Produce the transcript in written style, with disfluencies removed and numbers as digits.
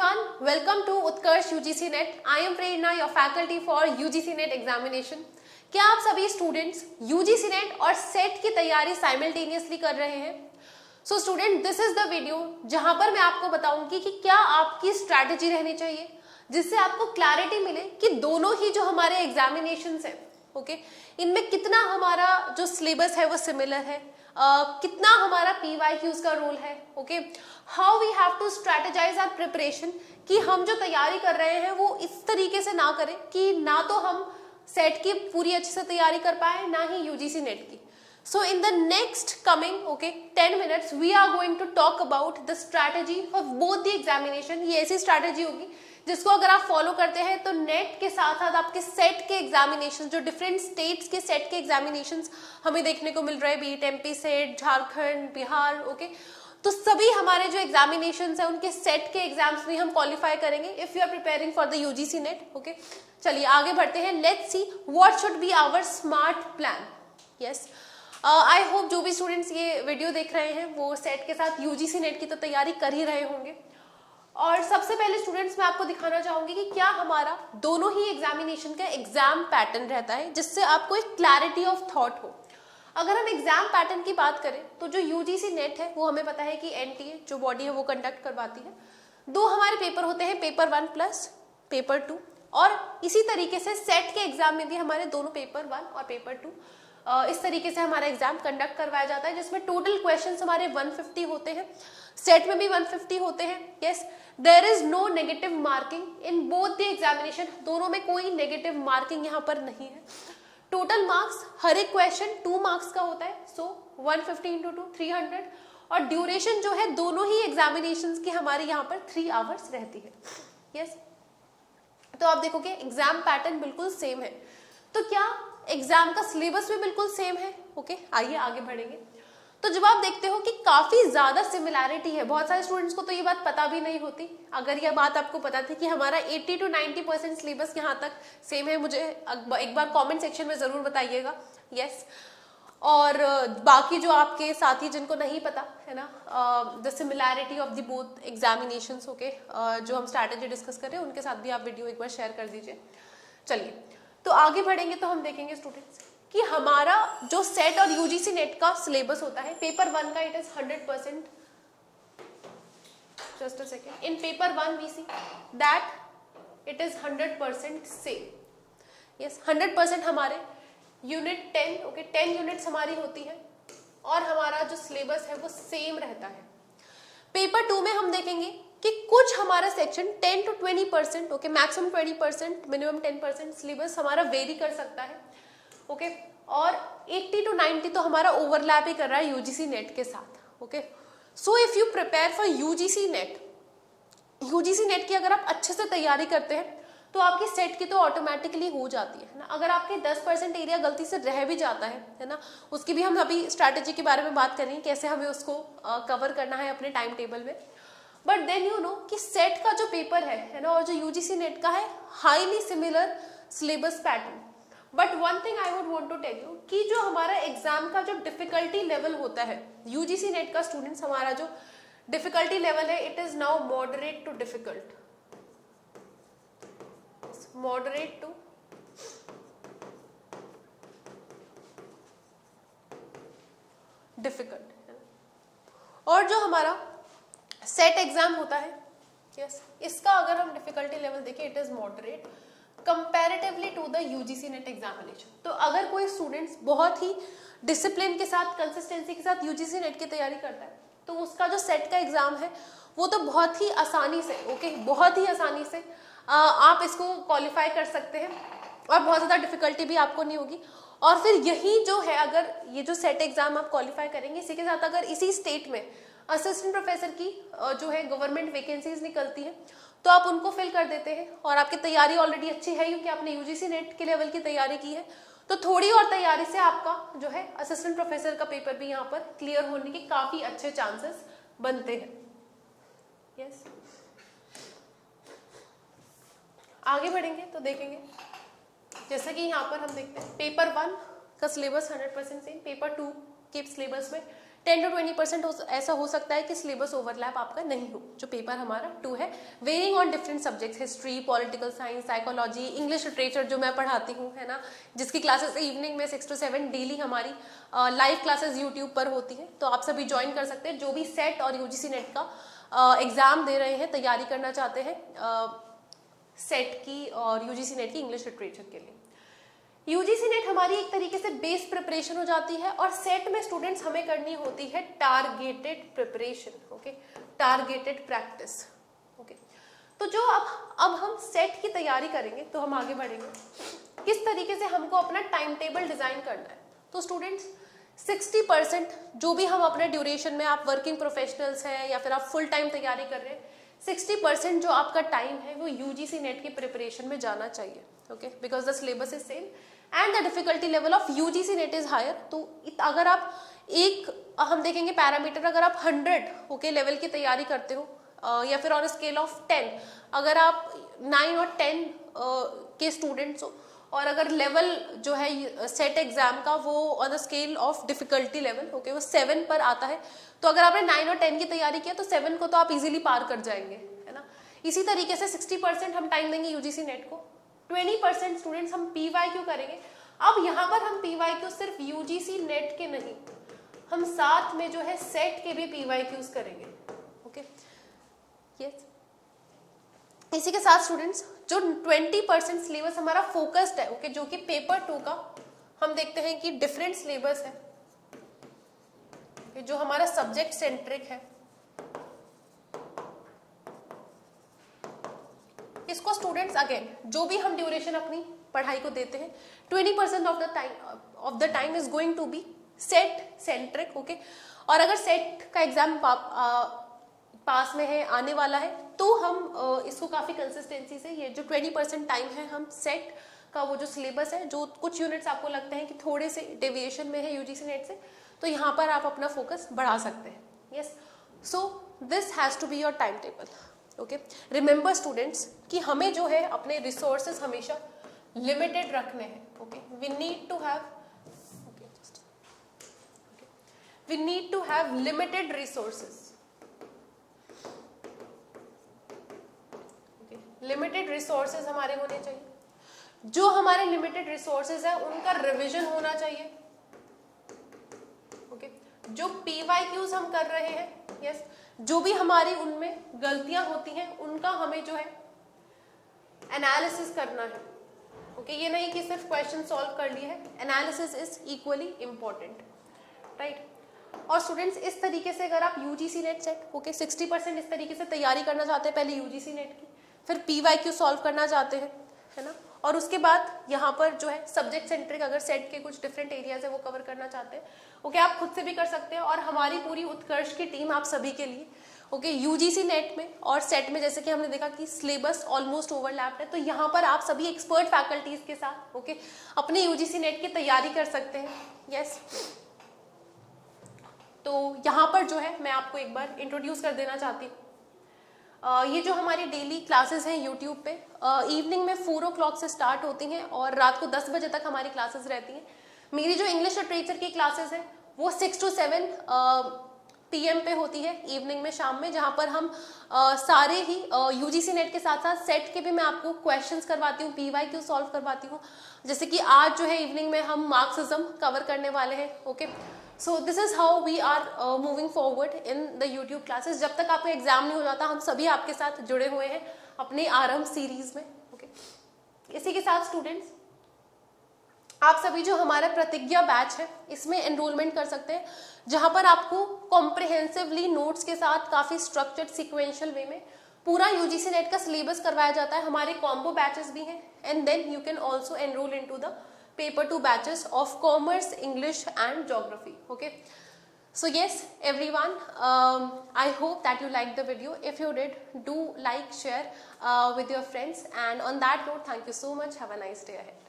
everyone, welcome to Utkarsh UGC Net. I am Prerna, your faculty for UGC Net examination. क्या आप सभी students UGC Net और set की तैयारी simultaneously कर रहे हैं? So student, this is the video जहां पर मैं आपको बताऊंगी कि क्या आपकी स्ट्रैटेजी रहनी चाहिए जिससे आपको क्लैरिटी मिले कि दोनों ही जो हमारे एग्जामिनेशंस है, ओके, इनमें कितना हमारा जो सिलेबस है वो सिमिलर है, कितना हमारा PYQs का रोल है, okay, how we have to strategize our preparation, कि हम जो तैयारी कर रहे हैं वो इस तरीके से ना करें कि ना तो हम सेट की पूरी अच्छे से तैयारी कर पाए ना ही UGC नेट की. So in the next coming 10 minutes we are going to talk about the strategy for both the examination. ये ऐसी स्ट्रैटेजी होगी जिसको अगर आप फॉलो करते हैं तो नेट के साथ साथ आपके सेट के एग्जामिनेशन, जो डिफरेंट स्टेट्स के सेट के एग्जामिनेशन हमें देखने को मिल रहे हैं, बीट MP SET, Jharkhand, Bihar, okay, तो सभी हमारे जो एग्जामिनेशन है उनके सेट के एग्जाम्स भी हम क्वालिफाई करेंगे if you are preparing for the UGC net. Okay, चलिए आगे बढ़ते हैं. Let's see what should be our smart plan. Yes, I hope जो भी स्टूडेंट्स ये वीडियो देख रहे हैं वो सेट के साथ UGC नेट की तो तैयारी कर ही रहे होंगे. और सबसे पहले स्टूडेंट्स मैं आपको दिखाना चाहूंगी कि क्या हमारा दोनों ही एग्जामिनेशन का एग्जाम पैटर्न रहता है जिससे आपको एक क्लैरिटी ऑफ थॉट हो. अगर हम एग्जाम पैटर्न की बात करें तो जो UGC नेट है वो हमें पता है कि NTA जो बॉडी है वो कंडक्ट करवाती है. दो हमारे पेपर होते हैं, पेपर 1 प्लस पेपर 2, और इसी तरीके से सेट के एग्जाम में भी हमारे दोनों पेपर 1 और पेपर 2 इस तरीके से हमारा एग्जाम कंडक्ट करवाया जाता है जिसमें टोटल क्वेश्चंस हमारे 150 होते हैं. सेट में भी 150 होते हैं. Yes, there is no negative marking in both the examination. दोनों में कोई नेगेटिव मार्किंग यहाँ पर नहीं है. टोटल मार्क्स हर एक क्वेश्चन 2 मार्क्स का होता है, सो 150 इंटू 2 300. और ड्यूरेशन जो है दोनों ही एग्जामिनेशंस की हमारे यहाँ पर 3 आवर्स रहती है. यस, तो आप देखोगे एग्जाम पैटर्न बिल्कुल सेम है. तो क्या एग्जाम का सिलेबस भी बिल्कुल सेम है? ओके, आइए आगे बढ़ेंगे. तो जब आप देखते हो कि काफी ज्यादा सिमिलैरिटी है, बहुत सारे स्टूडेंट्स को तो ये बात पता भी नहीं होती. अगर यह बात आपको पता थी कि हमारा 80 to 90% सिलेबस यहाँ तक सेम है, मुझे एक बार कमेंट सेक्शन में जरूर बताइएगा. यस, और बाकी जो आपके साथी जिनको नहीं पता है ना, the similarity of the both examinations, okay, जो हम स्ट्रैटेजी डिस्कस कर रहे हैं उनके साथ भी आप वीडियो एक बार शेयर कर दीजिए. चलिए, तो आगे बढ़ेंगे तो हम देखेंगे स्टूडेंट्स कि हमारा जो सेट और UGC नेट का सिलेबस होता है, पेपर 1 का it is 100%. Just a second. In paper 1 we see that it is 100% same. Yes, 100% हमारे यूनिट 10, ओके, 10 यूनिट्स हमारी होती है और हमारा जो सिलेबस है वो सेम रहता है. पेपर 2 में हम देखेंगे कि कुछ हमारा section 10 to 20%, okay, maximum 20%, minimum 10% syllabus हमारा वेरी कर सकता है. ओके, और 80 to 90 तो हमारा ओवरलैप ही कर रहा है UGC नेट के साथ. Okay, so if you prepare for UGC net की अगर आप अच्छे से तैयारी करते हैं तो आपकी सेट की तो ऑटोमेटिकली हो जाती है ना. अगर आपके 10% एरिया गलती से रह भी जाता है ना, उसकी भी हम अभी स्ट्रैटेजी के बारे में बात करेंगे कैसे हमें उसको कवर करना है अपने टाइम टेबल में. बट देन यू नो कि सेट का जो पेपर है ना, और जो UGC नेट का है, highly similar syllabus pattern. But one thing I would want to tell you कि जो हमारा एग्जाम का जो डिफिकल्टी लेवल होता है UGC नेट का, स्टूडेंट्स, हमारा जो डिफिकल्टी लेवल है it is now moderate to difficult. Moderate to difficult. और जो हमारा सेट एग्जाम होता है, यस, इसका अगर हम डिफिकल्टी लेवल देखें it is moderate comparatively to the UGC NET examination. तो अगर कोई स्टूडेंट्स बहुत ही डिसिप्लिन के साथ, कंसिस्टेंसी के साथ UGC नेट की तैयारी करता है तो उसका जो सेट का एग्जाम है वो तो बहुत ही आसानी से, ओके, बहुत ही आसानी से आप इसको क्वालिफाई कर सकते हैं और बहुत ज्यादा डिफिकल्टी भी आपको नहीं होगी. और फिर यही जो है, अगर ये जो सेट एग्जाम आप क्वालिफाई करेंगे, इसी के साथ अगर इसी स्टेट में असिस्टेंट प्रोफेसर की जो है गवर्नमेंट वैकेंसीज निकलती है तो आप उनको फिल कर देते हैं और आपकी तैयारी ऑलरेडी अच्छी है क्योंकि आपने UGC नेट के लेवल की तैयारी की है, तो थोड़ी और तैयारी से आपका जो है असिस्टेंट प्रोफेसर का पेपर भी यहाँ पर क्लियर होने के काफी अच्छे चांसेस बनते हैं. यस, आगे बढ़ेंगे तो देखेंगे जैसे कि यहाँ पर हम देखते हैं पेपर 1 का सिलेबस 100% सेम. पेपर 2 के सिलेबस में 10 to 20% ऐसा हो सकता है कि सिलेबस ओवरलैप आपका नहीं हो, जो पेपर हमारा 2 है, varying on different subjects, history, political science, psychology, English literature जो मैं पढ़ाती हूँ, है ना, जिसकी क्लासेस इवनिंग में 6 to 7 डेली हमारी लाइव क्लासेस यूट्यूब पर होती हैं। तो आप सभी ज्वाइन कर सकते हैं जो भी सेट और यूजीसी नेट का एग्जाम दे रहे हैं, तैयारी करना चाहते हैं सेट की और यूजीसी नेट की इंग्लिश लिटरेचर के लिए। यूजीसी नेट हमारी एक तरीके से बेस प्रिपरेशन हो जाती है और सेट में स्टूडेंट्स हमें करनी होती है targeted preparation, okay, targeted practice, okay. तो जो अब हम सेट की तैयारी करेंगे तो हम आगे बढ़ेंगे किस तरीके से हमको अपना टाइम टेबल डिजाइन करना है। तो स्टूडेंट्स 60% जो भी हम अपने ड्यूरेशन में, आप वर्किंग प्रोफेशनल्स हैं या फिर आप फुल टाइम तैयारी कर रहे हैं, 60% जो आपका टाइम है वो यूजीसी नेट की प्रिपरेशन में जाना चाहिए, okay, because the syllabus is same and the difficulty level of UGC NET is higher. तो अगर आप हम देखेंगे पैरामीटर, अगर आप 100 ओके लेवल की तैयारी करते हो या फिर ऑन स्केल ऑफ 10, अगर आप 9 और 10 के स्टूडेंट्स हो और अगर लेवल जो है सेट एग्जाम का वो on the scale of difficulty level, okay, वो 7 पर आता है, तो अगर आपने 9 और 10 की तैयारी किया तो 7 को तो आप इजीली पार कर जाएंगे, है ना। इसी तरीके से 60% हम टाइम देंगे यूजीसी नेट को, 20% स्टूडेंट्स हम पीवाईक्यू करेंगे। अब यहाँ पर हम पीवाईक्यू सिर्फ यूजीसी नेट के नहीं, हम साथ में जो है सेट के भी पीवाईक्यूज करेंगे, ओके, यस। इसी के साथ स्टूडेंट्स जो 20% सिलेबस हमारा फोकस्ड है, ओके, जो कि पेपर 2 का हम देखते हैं कि डिफरेंट सिलेबस है, जो हमारा सब्जेक्ट सेंट्रिक है, इसको स्टूडेंट्स अगेन जो भी हम ड्यूरेशन अपनी पढ़ाई को देते हैं 20% of the time is going to be SET centric, okay. और अगर सेट का एग्जाम पास में है, आने वाला है, तो हम इसको काफी कंसिस्टेंसी से ये जो 20% टाइम है हम सेट का वो जो सिलेबस है, जो कुछ यूनिट्स आपको लगते हैं कि थोड़े से डेविएशन में है यूजीसी नेट से, तो यहाँ पर आप अपना फोकस बढ़ा सकते हैं, yes. So this has to be your time table, okay. Remember students कि हमें जो है अपने रिसोर्सेज हमेशा लिमिटेड रखने हैं, okay. We need to have limited resources, limited resources हमारे होने चाहिए। जो हमारे लिमिटेड रिसोर्सेज है उनका रिवीजन होना चाहिए, ओके। जो पीवाईक्यूज हम कर रहे हैं, यस, जो भी हमारी उनमें गलतियां होती हैं उनका हमें जो है एनालिसिस करना है, ओके। ये नहीं कि सिर्फ क्वेश्चन सॉल्व कर लिए है, analysis is equally important, right. और स्टूडेंट्स इस तरीके से अगर आप यूजीसी नेट सेट, ओके, 60% इस तरीके से तैयारी करना चाहते हैं, पहले यूजीसी नेट की, फिर पीवाईक्यू सॉल्व करना चाहते हैं, है ना, और उसके बाद यहाँ पर जो है सब्जेक्ट सेंट्रिक अगर सेट के कुछ डिफरेंट एरियाज है वो कवर करना चाहते हैं, ओके, आप खुद से भी कर सकते हैं। और हमारी पूरी उत्कर्ष की टीम आप सभी के लिए, ओके, यूजीसी नेट में और सेट में जैसे कि हमने देखा कि सिलेबस ऑलमोस्ट ओवरलैप्ड है, तो यहाँ पर आप सभी एक्सपर्ट फैकल्टीज के साथ, ओके, अपने यूजीसी नेट की तैयारी कर सकते हैं, यस। तो यहाँ पर जो है मैं आपको एक बार इंट्रोड्यूस कर देना चाहती हूँ। ये जो हमारी डेली क्लासेस हैं यूट्यूब पे, इवनिंग में 4 o'clock से स्टार्ट होती हैं और रात को 10 बजे तक हमारी क्लासेस रहती हैं। मेरी जो इंग्लिश लिटरेचर की क्लासेस हैं वो 6 to 7 PM पे होती है, इवनिंग में, शाम में, जहाँ पर हम सारे ही यूजीसी नेट के साथ साथ सेट के भी मैं आपको क्वेश्चंस करवाती हूँ, पीवाईक्यू सॉल्व करवाती हूँ। जैसे कि आज जो है इवनिंग में हम मार्क्सिज्म कवर करने वाले हैं, okay. So this is how we are moving forward in the YouTube classes. जब तक आपका एग्जाम नहीं हो जाता हम सभी आपके साथ जुड़े हुए हैं अपने आरंभ सीरीज में, ओके। इसी के साथ स्टूडेंट्स आप सभी जो हमारा प्रतिज्ञा बैच है इसमें एनरोलमेंट कर सकते हैं, जहां पर आपको कॉम्प्रिहेंसिवली नोट्स के साथ काफी स्ट्रक्चर्ड सिक्वेंशियल वे में पूरा यूजीसी नेट का सिलेबस करवाया जाता है। हमारे कॉम्बो बैचेस भी हैं and then you can also enroll into the paper 2 batches of commerce, English and geography, okay. So yes everyone, I hope that you liked the video. If you did, do like, share with your friends, and on that note, thank you so much. Have a nice day ahead.